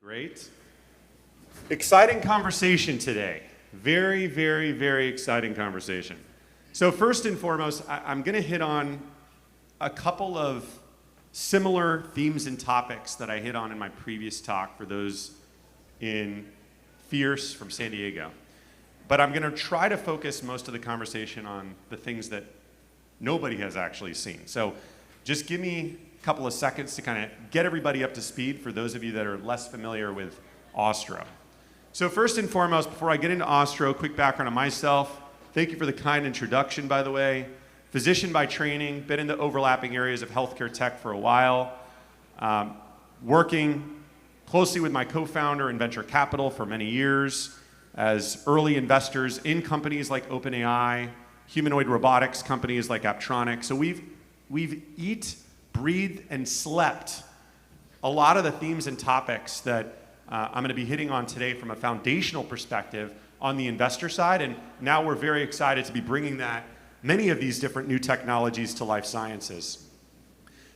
Great. Exciting conversation today. Very, very, very exciting conversation. So first and foremost, I'm going to hit on a couple of similar themes and topics that I hit on in my previous talk for those in Fierce from San Diego. But I'm going to try to focus most of the conversation on the things that nobody has actually seen. So just give me a couple of seconds to kind of get everybody up to speed for those of you that are less familiar with Ostro. So first and foremost, before I get into Ostro, quick background on myself. Thank you for the kind introduction, by the way. Physician by training, been in the overlapping areas of healthcare tech for a while. Working closely with my co-founder in venture capital for many years as early investors in companies like OpenAI, humanoid robotics companies like Aptronic. So we've eat, breathed, and slept a lot of the themes and topics that I'm going to be hitting on today from a foundational perspective on the investor side. And now we're very excited to be bringing many of these different new technologies to life sciences.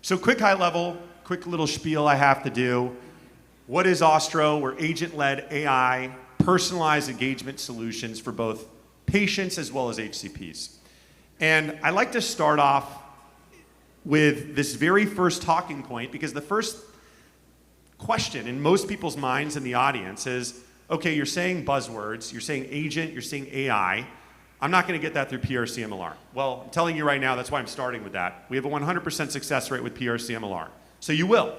So quick high level, quick little spiel I have to do. What is Ostro? We're agent-led AI, personalized engagement solutions for both patients as well as HCPs. And I like to start off with this very first talking point, because the first question in most people's minds in the audience is, okay, you're saying buzzwords, you're saying agent, you're saying AI. I'm not going to get that through PRC-MLR. Well, I'm telling you right now, that's why I'm starting with that. We have a 100% success rate with PRC-MLR. So you will.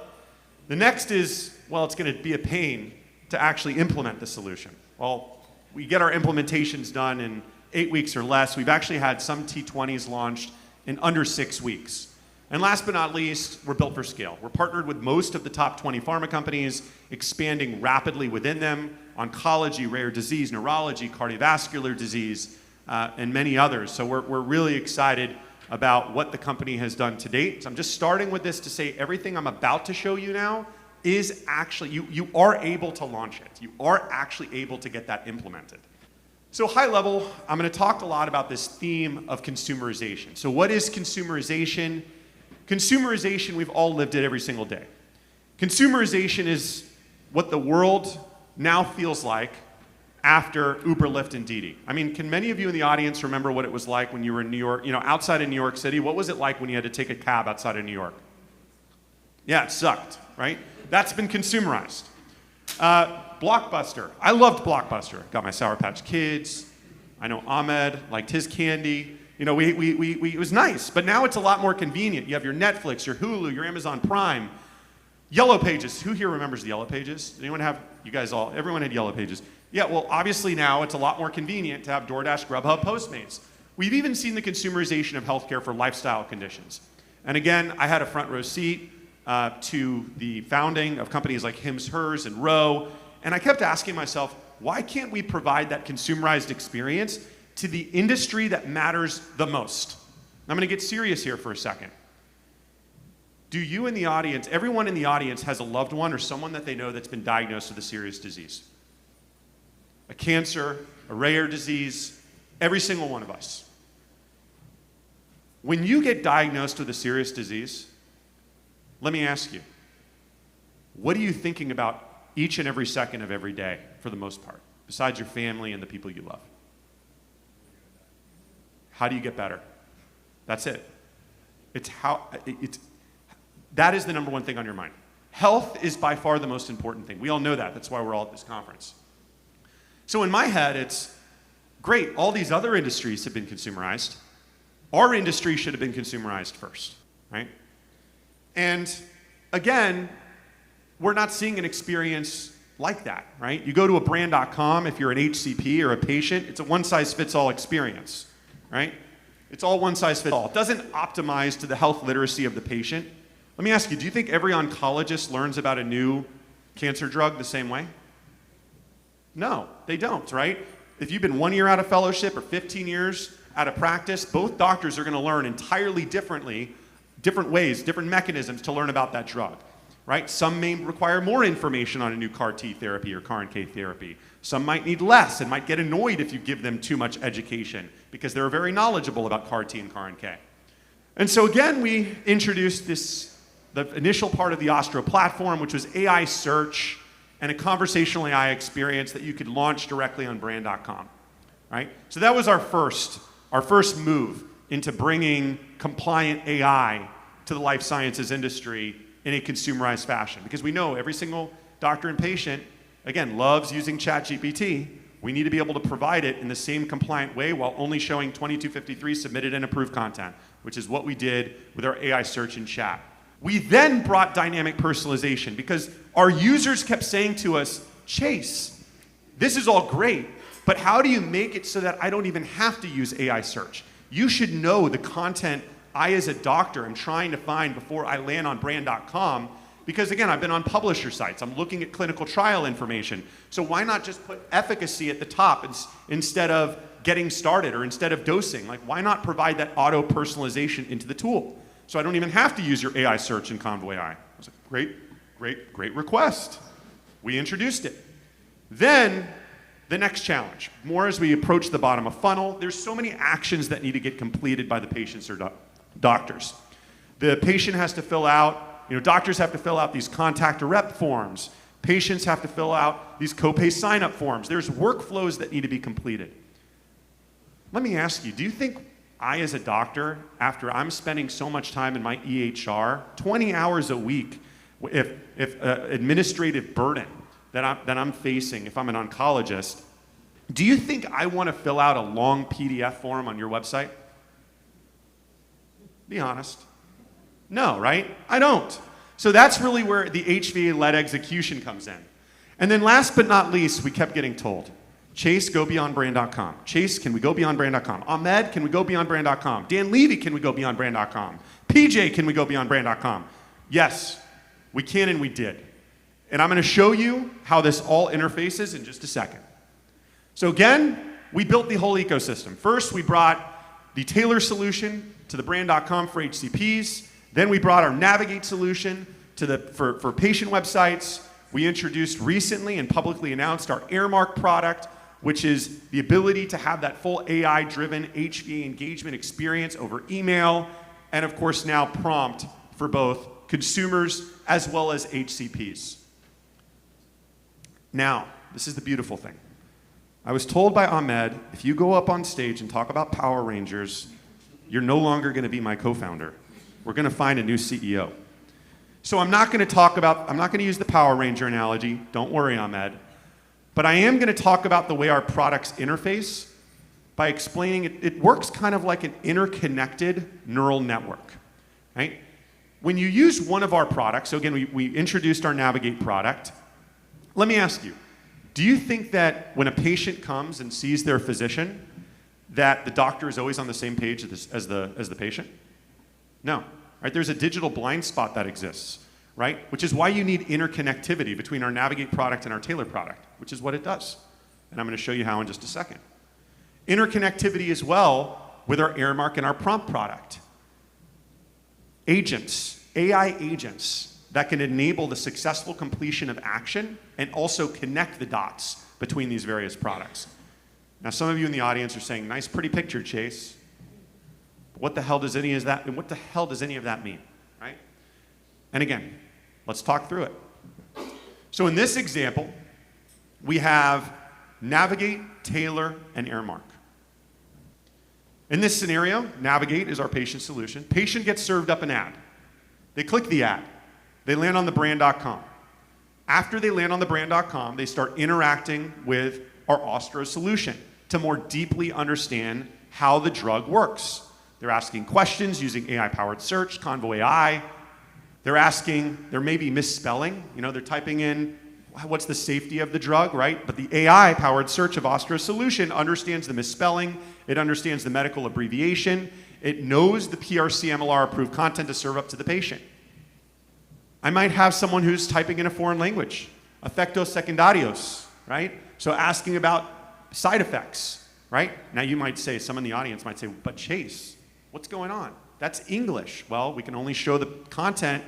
The next is, well, it's going to be a pain to actually implement the solution. Well, we get our implementations done in 8 weeks or less. We've actually had some T20s launched in under 6 weeks. And last but not least, we're built for scale. We're partnered with most of the top 20 pharma companies, expanding rapidly within them, oncology, rare disease, neurology, cardiovascular disease, and many others. So we're really excited about what the company has done to date. So I'm just starting with this to say everything I'm about to show you now is actually, you are able to launch it. You are actually able to get that implemented. So high level, I'm going to talk a lot about this theme of consumerization. So what is consumerization? Consumerization, we've all lived it every single day. Consumerization is what the world now feels like after Uber, Lyft, and Didi. I mean, can many of you in the audience remember what it was like when you were in New York, outside of New York City? What was it like when you had to take a cab outside of New York? Yeah, it sucked, right? That's been consumerized. Blockbuster. I loved Blockbuster. Got my Sour Patch Kids. I know Ahmed liked his candy. It was nice, but now it's a lot more convenient. You have your Netflix, your Hulu, your Amazon Prime. Yellow Pages. Who here remembers the Yellow Pages? Did anyone have, everyone had Yellow Pages. Yeah, well, obviously now it's a lot more convenient to have DoorDash, Grubhub, Postmates. We've even seen the consumerization of healthcare for lifestyle conditions. And again, I had a front row seat to the founding of companies like Hims, Hers, and Roe. And I kept asking myself, why can't we provide that consumerized experience to the industry that matters the most? I'm going to get serious here for a second. Do you in the audience, everyone in the audience has a loved one or someone that they know that's been diagnosed with a serious disease? A cancer, a rare disease, every single one of us. When you get diagnosed with a serious disease, let me ask you, what are you thinking about each and every second of every day for the most part, besides your family and the people you love? How do you get better? That's it. That is the number one thing on your mind. Health is by far the most important thing. We all know that. That's why we're all at this conference. So in my head, it's great. All these other industries have been consumerized. Our industry should have been consumerized first, right? And again, we're not seeing an experience like that, right? You go to a brand.com, if you're an HCP or a patient, it's a one-size-fits-all experience, right? It's all one-size-fits-all. It doesn't optimize to the health literacy of the patient. Let me ask you, do you think every oncologist learns about a new cancer drug the same way? No, they don't, right? If you've been 1 year out of fellowship or 15 years out of practice, both doctors are going to learn entirely differently, different ways, different mechanisms to learn about that drug, right? Some may require more information on a new CAR T therapy or CAR NK therapy. Some might need less and might get annoyed if you give them too much education because they're very knowledgeable about CAR T and CAR NK. And so again, we introduced the initial part of the Ostro platform, which was AI search and a conversational AI experience that you could launch directly on brand.com, right? So that was our first move into bringing compliant AI to the life sciences industry in a consumerized fashion. Because we know every single doctor and patient, again, loves using ChatGPT. We need to be able to provide it in the same compliant way while only showing 2253 submitted and approved content, which is what we did with our AI search and chat. We then brought dynamic personalization because our users kept saying to us, Chase, this is all great, but how do you make it so that I don't even have to use AI search? You should know the content I, as a doctor, am trying to find before I land on brand.com, because again, I've been on publisher sites. I'm looking at clinical trial information. So why not just put efficacy at the top instead of getting started or instead of dosing? Like, why not provide that auto personalization into the tool? So I don't even have to use your AI search in Convo AI. I was like, great request. We introduced it. Then the next challenge, more as we approach the bottom of funnel, there's so many actions that need to get completed by the patients or doctors. The patient has to fill out, doctors have to fill out these contact a rep forms. Patients have to fill out these copay sign-up forms. There's workflows that need to be completed. Let me ask you, do you think I, as a doctor, after I'm spending so much time in my EHR, 20 hours a week, if administrative burden that I'm facing, if I'm an oncologist, do you think I want to fill out a long PDF form on your website? Be honest. No, right? I don't. So that's really where the HVA-led execution comes in. And then last but not least, we kept getting told, Chase, go beyond brand.com. Chase, can we go beyond brand.com? Ahmed, can we go beyond brand.com? Dan Levy, can we go beyond brand.com? PJ, can we go beyond brand.com? Yes, we can and we did. And I'm going to show you how this all interfaces in just a second. So again, we built the whole ecosystem. First, we brought the Tailor solution to the brand.com for HCPs. Then we brought our Navigate solution to for patient websites. We introduced recently and publicly announced our Airmark product, which is the ability to have that full AI-driven HVA engagement experience over email, and of course now prompt for both consumers as well as HCPs. Now, this is the beautiful thing. I was told by Ahmed, if you go up on stage and talk about Power Rangers, you're no longer going to be my co-founder. We're going to find a new CEO. So I'm not going to use the Power Ranger analogy. Don't worry, Ahmed. But I am going to talk about the way our products interface by explaining it works kind of like an interconnected neural network, right? When you use one of our products, so again, we introduced our Navigate product. Let me ask you, do you think that when a patient comes and sees their physician, that the doctor is always on the same page as the patient? No, right? There's a digital blind spot that exists, right? Which is why you need interconnectivity between our Navigate product and our Tailor product, which is what it does. And I'm going to show you how in just a second. Interconnectivity as well with our Airmark and our Prompt product. Agents, AI agents that can enable the successful completion of action and also connect the dots between these various products. Now, some of you in the audience are saying, nice, pretty picture, Chase. What the hell does any of that mean, right? And again, let's talk through it. So in this example, we have Navigate, Tailor, and Airmark. In this scenario, Navigate is our patient solution. Patient gets served up an ad. They click the ad. They land on the brand.com. After they land on the brand.com, they start interacting with our Ostro solution to more deeply understand how the drug works. They're asking questions using AI-powered search, Convo AI. There may be misspelling. They're typing in, what's the safety of the drug, right? But the AI-powered search of Ostro solution understands the misspelling. It understands the medical abbreviation. It knows the PRC MLR-approved content to serve up to the patient. I might have someone who's typing in a foreign language, efectos secundarios, right? So asking about side effects, right? Now you might say, some in the audience might say, but Chase, what's going on? That's English. Well, we can only show the content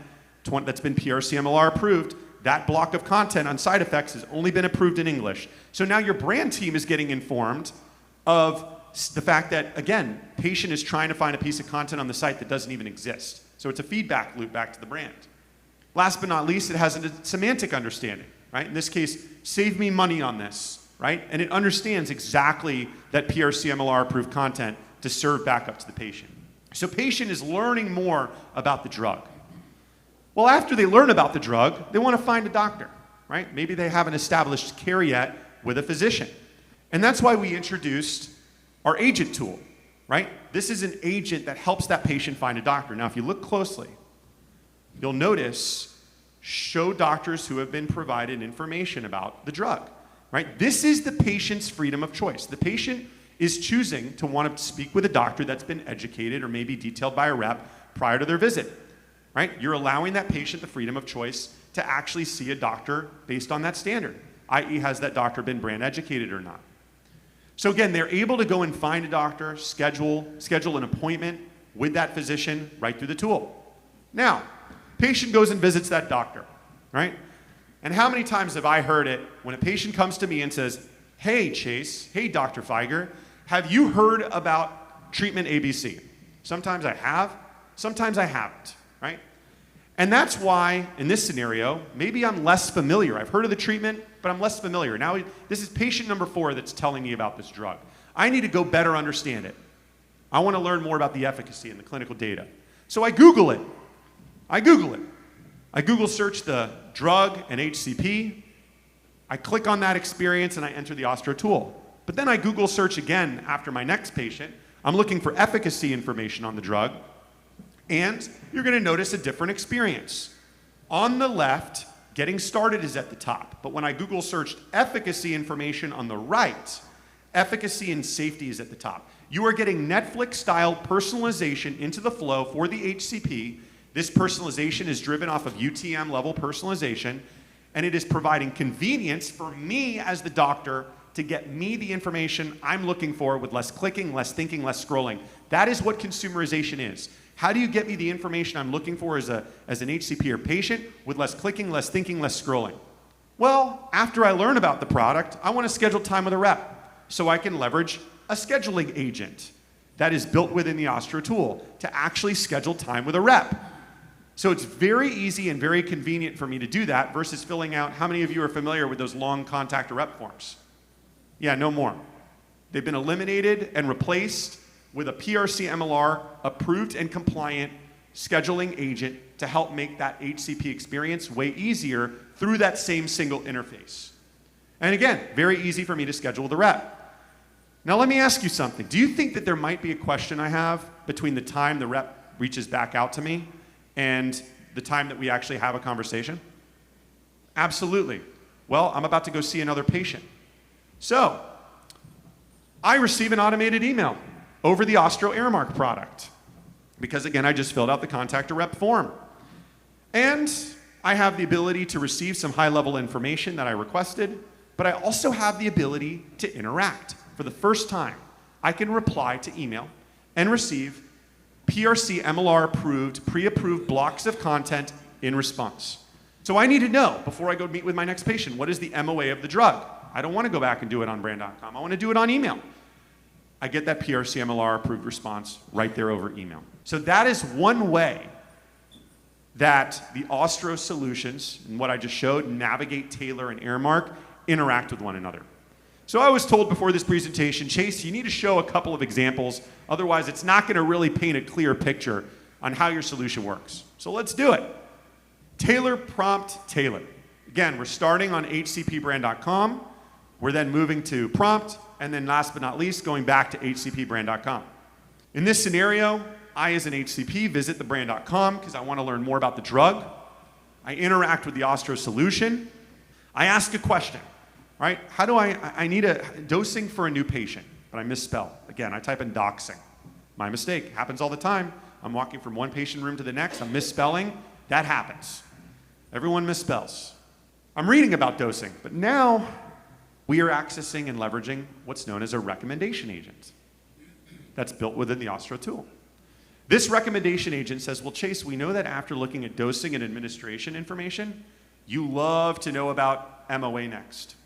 that's been PRC MLR approved. That block of content on side effects has only been approved in English. So now your brand team is getting informed of the fact that, again, patient is trying to find a piece of content on the site that doesn't even exist. So it's a feedback loop back to the brand. Last but not least, it has a semantic understanding. right? In this case, save me money on this, right? And it understands exactly that PRC-MLR approved content to serve back up to the patient. So patient is learning more about the drug. Well, after they learn about the drug, they want to find a doctor, right? Maybe they haven't established care yet with a physician. And that's why we introduced our agent tool, right? This is an agent that helps that patient find a doctor. Now, if you look closely, you'll notice show doctors who have been provided information about the drug, right? This is the patient's freedom of choice. The patient is choosing to want to speak with a doctor that's been educated or maybe detailed by a rep prior to their visit, right? You're allowing that patient the freedom of choice to actually see a doctor based on that standard, i.e. has that doctor been brand educated or not. So again, they're able to go and find a doctor, schedule an appointment with that physician right through the tool. Now, patient goes and visits that doctor, right? And how many times have I heard it when a patient comes to me and says, hey, Chase, hey, Dr. Feiger, have you heard about treatment ABC? Sometimes I have, sometimes I haven't, right? And that's why, in this scenario, maybe I'm less familiar. I've heard of the treatment, but I'm less familiar. Now, this is patient number 4 that's telling me about this drug. I need to go better understand it. I want to learn more about the efficacy and the clinical data. So I Google it. I Google search the drug and HCP. I click on that experience and I enter the Ostro tool. But then I Google search again after my next patient. I'm looking for efficacy information on the drug. And you're going to notice a different experience. On the left, getting started is at the top. But when I Google searched efficacy information on the right, efficacy and safety is at the top. You are getting Netflix-style personalization into the flow for the HCP. This personalization is driven off of UTM-level personalization, and it is providing convenience for me as the doctor to get me the information I'm looking for with less clicking, less thinking, less scrolling. That is what consumerization is. How do you get me the information I'm looking for as an HCP or patient with less clicking, less thinking, less scrolling? Well, after I learn about the product, I want to schedule time with a rep so I can leverage a scheduling agent that is built within the Ostro tool to actually schedule time with a rep. So it's very easy and very convenient for me to do that versus filling out, how many of you are familiar with those long contact or rep forms? Yeah, no more. They've been eliminated and replaced with a PRC-MLR approved and compliant scheduling agent to help make that HCP experience way easier through that same single interface. And again, very easy for me to schedule the rep. Now let me ask you something. Do you think that there might be a question I have between the time the rep reaches back out to me and the time that we actually have a conversation? Absolutely. Well, I'm about to go see another patient. So, I receive an automated email over the Ostro Airmark product because, again, I just filled out the contact or rep form. And I have the ability to receive some high-level information that I requested, but I also have the ability to interact. For the first time, I can reply to email and receive PRC-MLR approved, pre-approved blocks of content in response. So I need to know, before I go meet with my next patient, what is the MOA of the drug? I don't want to go back and do it on brand.com. I want to do it on email. I get that PRC-MLR approved response right there over email. So that is one way that the Ostro solutions, and what I just showed, Navigate, Tailor, and Airmark, interact with one another. So I was told before this presentation, Chase, you need to show a couple of examples, otherwise it's not going to really paint a clear picture on how your solution works. So let's do it. Tailor, prompt, tailor. Again, we're starting on hcpbrand.com. We're then moving to prompt, and then last but not least, going back to hcpbrand.com. In this scenario, I, as an HCP, visit the brand.com because I want to learn more about the drug. I interact with the Ostro solution. I ask a question, right? How do I need a dosing for a new patient, but I misspell. Again, I type in doxing. My mistake, happens all the time. I'm walking from one patient room to the next, I'm misspelling. That happens. Everyone misspells. I'm reading about dosing, but now we are accessing and leveraging what's known as a recommendation agent that's built within the Ostro tool. This recommendation agent says, well, Chase, we know that after looking at dosing and administration information, you love to know about MOA next.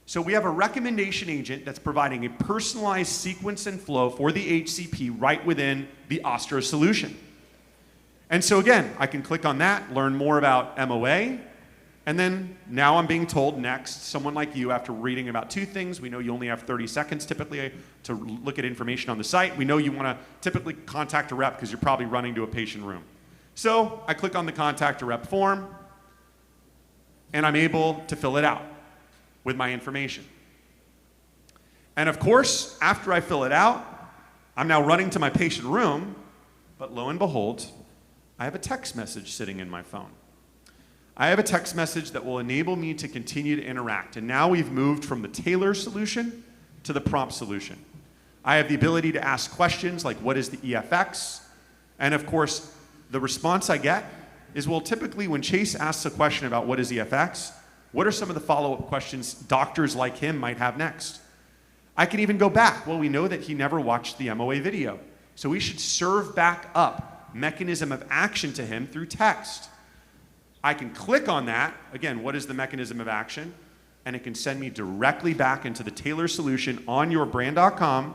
So we have a recommendation agent that's providing a personalized sequence and flow for the HCP right within the Ostro solution. And so again, I can click on that, learn more about MOA, And then now I'm being told next, someone like you, after reading about two things, we know you only have 30 seconds typically to look at information on the site. We know you want to typically contact a rep because you're probably running to a patient room. So I click on the contact a rep form, and I'm able to fill it out with my information. And of course, after I fill it out, I'm now running to my patient room, but lo and behold, I have a text message sitting in my phone. I have a text message that will enable me to continue to interact. And now we've moved from the tailor solution to the prompt solution. I have the ability to ask questions like, what is the EFX? And of course, the response I get is, well, typically when Chase asks a question about what is EFX, what are some of the follow-up questions doctors like him might have next? I can even go back. Well, we know that he never watched the MOA video. So we should serve back up mechanism of action to him through text. I can click on that. Again, what is the mechanism of action? And it can send me directly back into the Taylor solution on your brand.com,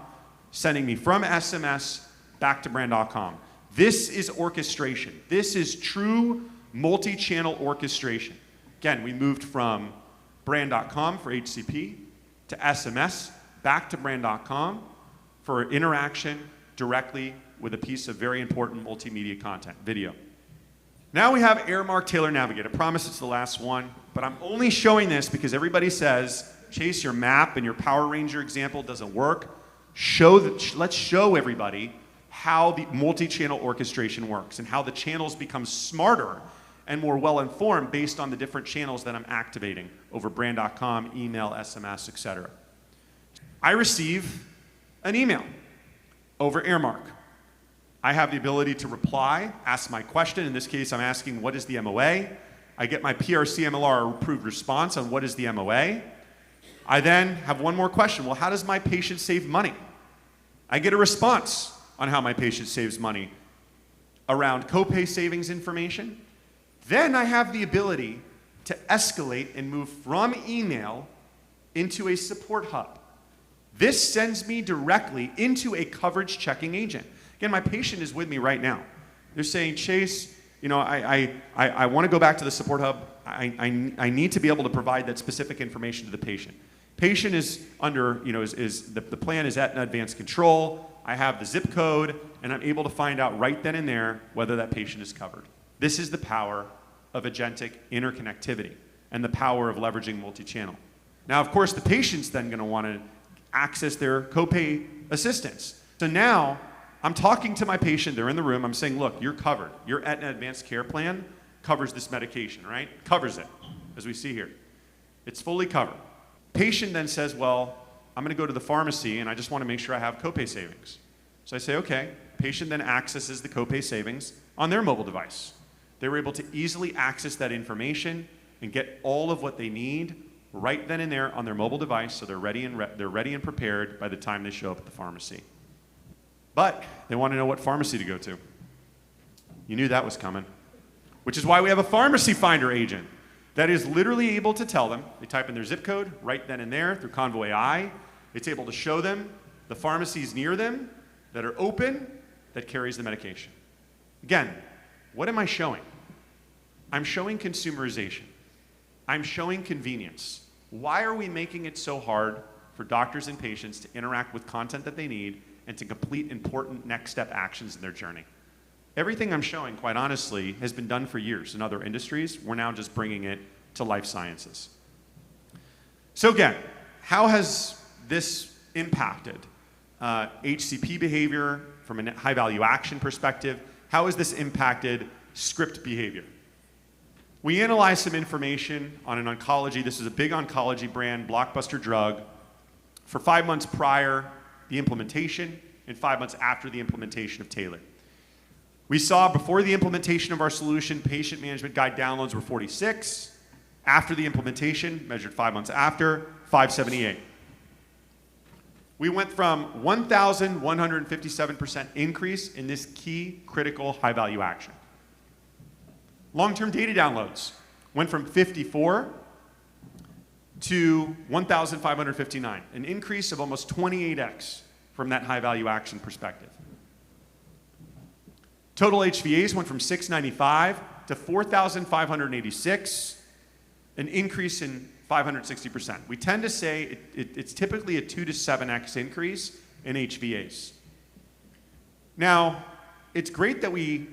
sending me from SMS back to brand.com. This is orchestration. This is true multi-channel orchestration. Again, we moved from brand.com for HCP to SMS back to brand.com for interaction directly with a piece of very important multimedia content, video. Now we have Airmark Tailor Navigate. I promise it's the last one, but I'm only showing this because everybody says, Chase, your map and your Power Ranger example doesn't work. Let's show everybody how the multi-channel orchestration works and how the channels become smarter and more well-informed based on the different channels that I'm activating over brand.com, email, SMS, etc. I receive an email over Airmark. I have the ability to reply, ask my question. In this case, I'm asking, what is the MOA? I get my PRC MLR approved response on what is the MOA. I then have one more question. Well, how does my patient save money? I get a response on how my patient saves money around copay savings information. Then I have the ability to escalate and move from email into a support hub. This sends me directly into a coverage checking agent. Again, my patient is with me right now. They're saying, Chase, you know, I want to go back to the support hub. I need to be able to provide that specific information to the patient. Patient is under, you know, the plan is Aetna Advanced Control. I have the zip code, and I'm able to find out right then and there whether that patient is covered. This is the power of agentic interconnectivity and the power of leveraging multi-channel. Now, of course, the patient's then going to want to access their copay assistance. So now, I'm talking to my patient, they're in the room, I'm saying, look, you're covered. Your Aetna Advanced Care Plan covers this medication, right? Covers it, as we see here. It's fully covered. Patient then says, well, I'm gonna go to the pharmacy and I just wanna make sure I have copay savings. So I say, okay. Patient then accesses the copay savings on their mobile device. They were able to easily access that information and get all of what they need right then and there on their mobile device, so they're ready and prepared by the time they show up at the pharmacy. But they want to know what pharmacy to go to. You knew that was coming. Which is why we have a pharmacy finder agent that is literally able to tell them, they type in their zip code right then and there through Convoy AI. It's able to show them the pharmacies near them that are open that carries the medication. Again, what am I showing? I'm showing consumerization. I'm showing convenience. Why are we making it so hard for doctors and patients to interact with content that they need and to complete important next step actions in their journey? Everything I'm showing, quite honestly, has been done for years in other industries. We're now just bringing it to life sciences. So again, how has this impacted HCP behavior from a high value action perspective? How has this impacted script behavior? We analyzed some information on an oncology. This is a big oncology brand, blockbuster drug, for 5 months prior the implementation and 5 months after the implementation of Taylor. We saw before the implementation of our solution, patient management guide downloads were 46. After the implementation, measured 5 months after, 578. We went from 1,157% increase in this key critical high value action. Long-term data downloads went from 54 to 1,559, an increase of almost 28x from that high-value action perspective. Total HVAs went from 695 to 4,586. an increase in 560%. We tend to say it's typically a 2 to 7x increase in HVAs. Now, it's great that we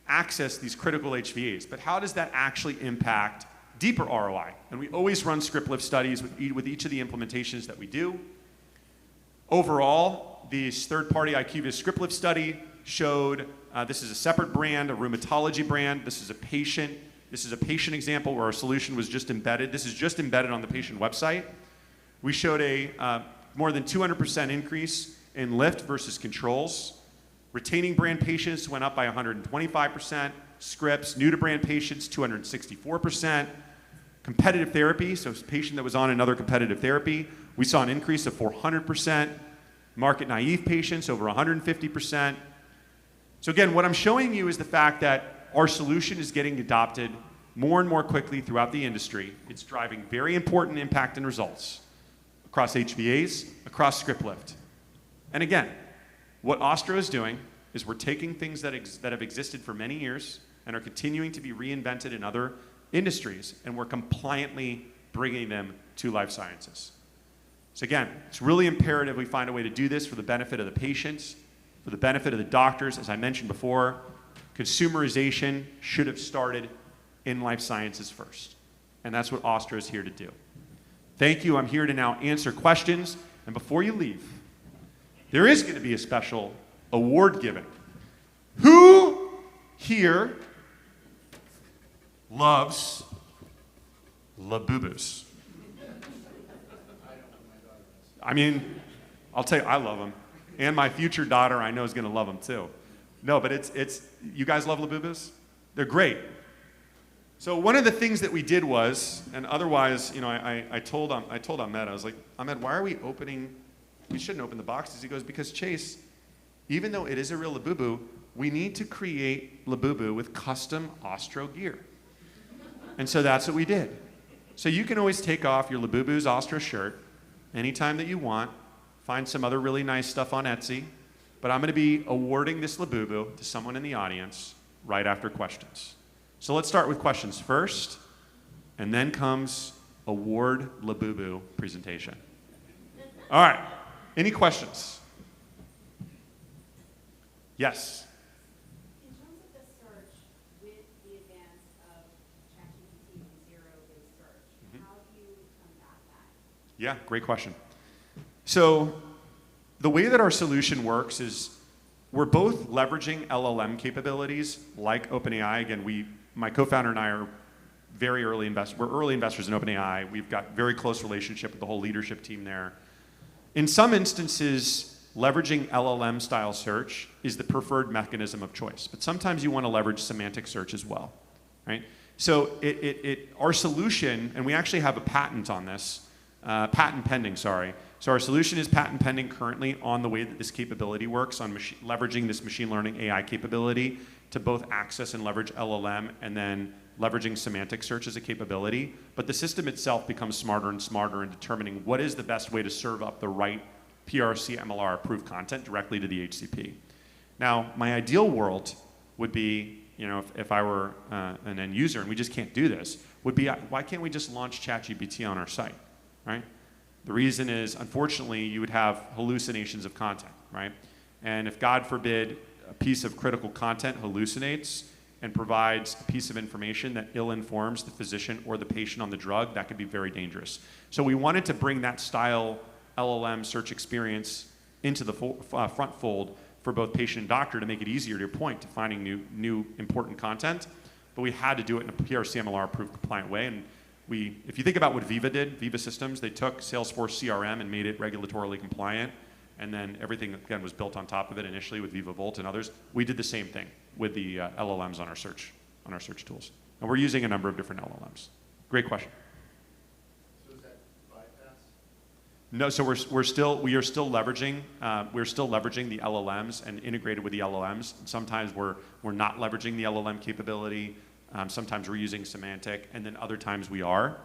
access these critical HVAs, but how does that actually impact deeper ROI? And we always run script lift studies with each of the implementations that we do. Overall, this third-party IQVIA script lift study showed, this is a separate brand, a rheumatology brand. This is a patient example where our solution was just embedded. This is just embedded on the patient website. We showed a more than 200% increase in lift versus controls. Retaining brand patients went up by 125%. Scripts, new to brand patients, 264%. Competitive therapy, so a patient that was on another competitive therapy, we saw an increase of 400%. Market naive patients, over 150%. So again, what I'm showing you is the fact that our solution is getting adopted more and more quickly throughout the industry. It's driving very important impact and results across HVAs, across script lift. And again, what Ostro is doing is we're taking things that have existed for many years and are continuing to be reinvented in other industries, and we're compliantly bringing them to life sciences. So again, it's really imperative we find a way to do this for the benefit of the patients, for the benefit of the doctors. As I mentioned before, consumerization should have started in life sciences first. And that's what Ostro is here to do. Thank you. I'm here to now answer questions. And before you leave, there is going to be a special award giving. Who here loves Labubus? I mean, I'll tell you, I love them. And my future daughter, I know, is going to love them too. No, but it's you guys love Labubus? They're great. So one of the things that we did was, and otherwise, you know, I told Ahmed, I was like, Ahmed, why are we opening? We shouldn't open the boxes. He goes, because Chase, even though it is a real Labubu, we need to create Labubu with custom Ostro gear. And so that's what we did. So you can always take off your Labubu's Ostro shirt anytime that you want. Find some other really nice stuff on Etsy. But I'm going to be awarding this Labubu to someone in the audience right after questions. So let's start with questions first, and then comes award Labubu presentation. All right. Any questions? Yes. In terms of the search, with the advance of ChatGPT and zero-based search, how do you combat that? Yeah, great question. So the way that our solution works is we're both leveraging LLM capabilities like OpenAI. Again, my co-founder and I are very early investors. We're early investors in OpenAI. We've got very close relationship with the whole leadership team there. In some instances, leveraging LLM-style search is the preferred mechanism of choice. But sometimes you want to leverage semantic search as well, right? So our solution, and we actually have a patent on this, patent pending, sorry. So our solution is patent pending currently on the way that this capability works, on leveraging this machine learning AI capability to both access and leverage LLM, and then leveraging semantic search as a capability. But the system itself becomes smarter and smarter in determining what is the best way to serve up the right PRC MLR approved content directly to the HCP. Now, my ideal world would be, you know, if I were an end user and we just can't do this, would be why can't we just launch ChatGPT on our site, right? The reason is, unfortunately, you would have hallucinations of content, right? And if, God forbid, a piece of critical content hallucinates and provides a piece of information that ill-informs the physician or the patient on the drug, that could be very dangerous. So we wanted to bring that style LLM search experience into the front fold for both patient and doctor to make it easier, to your point, to finding new important content. But we had to do it in a PRC MLR approved compliant way. And if you think about what Veeva did, Veeva Systems, they took Salesforce CRM and made it regulatorily compliant, and then everything, again, was built on top of it initially with Veeva Volt and others. We did the same thing with the LLMs on our search tools. And we're using a number of different LLMs. Great question. So is that bypass? No, so we are still leveraging the LLMs and integrated with the LLMs. Sometimes we're not leveraging the LLM capability. Sometimes we're using semantic, and then other times we are.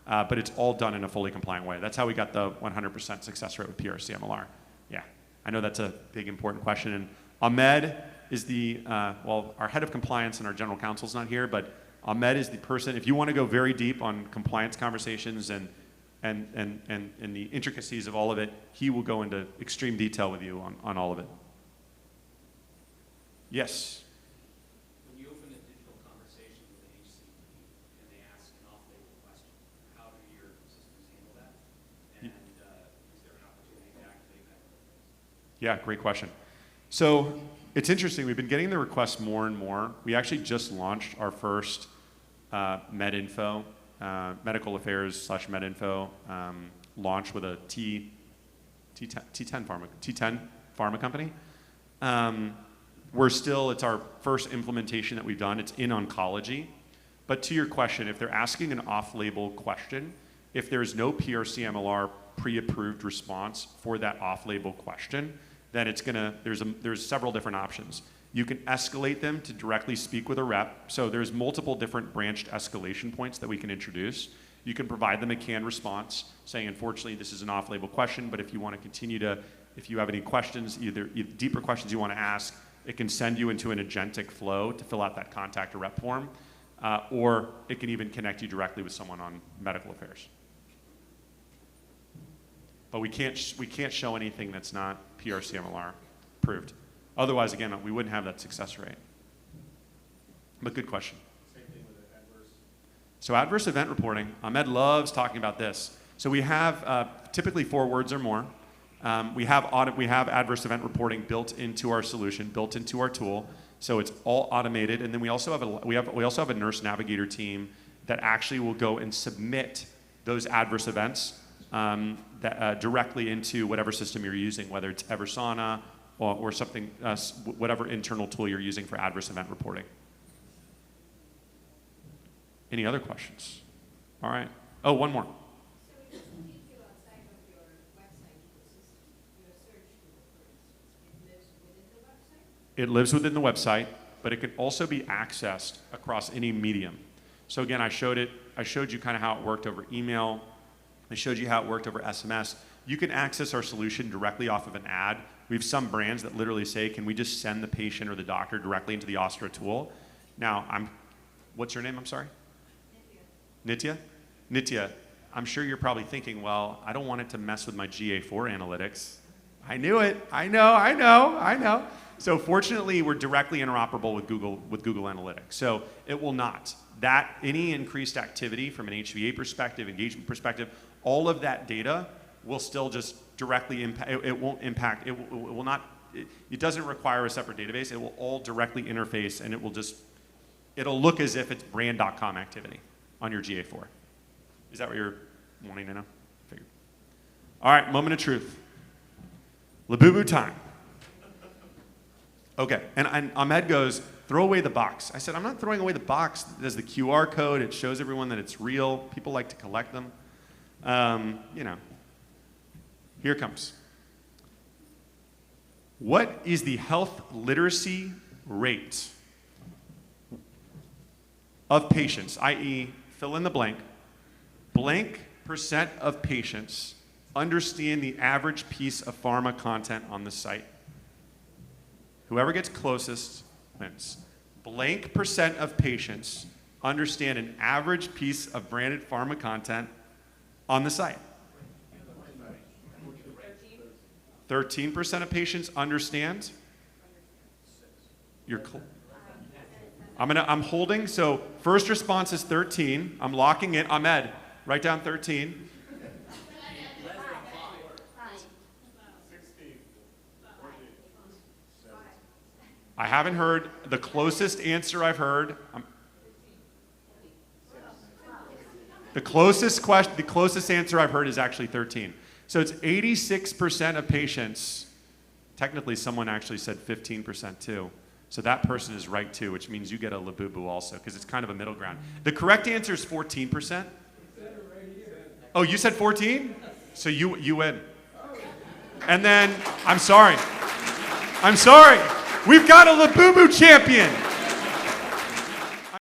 But it's all done in a fully compliant way. That's how we got the 100% success rate with PRC MLR. Yeah, I know that's a big, important question. And Ahmed is our head of compliance, and our general counsel's not here, but Ahmed is the person, if you want to go very deep on compliance conversations and the intricacies of all of it, he will go into extreme detail with you on all of it. Yes? When you open a digital conversation with an HCP and they ask an off-label question, how do your systems handle that? And is there an opportunity to activate that? Yeah, great question. So it's interesting. We've been getting the requests more and more. We actually just launched our first MedInfo, medical affairs / MedInfo launch with a T10 pharma company. It's our first implementation that we've done. It's in oncology. But to your question, if they're asking an off-label question, if there's no PRC-MLR pre-approved response for that off-label question, then there's several different options. You can escalate them to directly speak with a rep. So there's multiple different branched escalation points that we can introduce. You can provide them a canned response saying, unfortunately, this is an off-label question, but if you want to continue if you have any questions, either deeper questions you want to ask, it can send you into an agentic flow to fill out that contact or rep form, or it can even connect you directly with someone on medical affairs. But we can't show anything that's not PRC-MLR approved. Otherwise, again, we wouldn't have that success rate. But good question. Same thing with adverse. So adverse event reporting, Ahmed loves talking about this. So we have typically 4 words or more. We have adverse event reporting built into our solution, built into our tool. So it's all automated, and then we also have a nurse navigator team that actually will go and submit those adverse events directly into whatever system you're using, whether it's Eversana or something, whatever internal tool you're using for adverse event reporting. Any other questions? All right. Oh, one more. So it doesn't take you outside of your website ecosystem, your search tool, for instance. It lives within the website? It lives within the website, but it can also be accessed across any medium. So again, I showed you kind of how it worked over email. I showed you how it worked over SMS. You can access our solution directly off of an ad. We have some brands that literally say, can we just send the patient or the doctor directly into the Ostra tool? Now, what's your name, I'm sorry? Nitya? Nitya, I'm sure you're probably thinking, well, I don't want it to mess with my GA4 analytics. I knew it, I know. So fortunately, we're directly interoperable with Google Analytics. So it will not. Any increased activity from an HVA perspective, engagement perspective, all of that data will still just directly impact, it won't impact, it will not, it doesn't require a separate database. It will all directly interface, and it'll look as if it's brand.com activity on your GA4. Is that what you're wanting to know? Figured. All right, moment of truth. Labubu time. Okay, and Ahmed goes, throw away the box. I said, I'm not throwing away the box. There's the QR code. It shows everyone that it's real. People like to collect them. Here it comes. What is the health literacy rate of patients, i.e., fill in the blank percent of patients understand the average piece of pharma content on the site? Whoever gets closest wins. Blank percent of patients understand an average piece of branded pharma content on the site. 13% of patients understand. I'm holding. So first response is 13. I'm locking it. Ahmed, write down 13. 16. I haven't heard the closest answer I've heard. The closest answer I've heard is actually 13. So it's 86% of patients. Technically, someone actually said 15% too. So that person is right too, which means you get a Labubu also, because it's kind of a middle ground. The correct answer is 14%. Oh, you said 14? So you win. And then, I'm sorry. We've got a Labubu champion.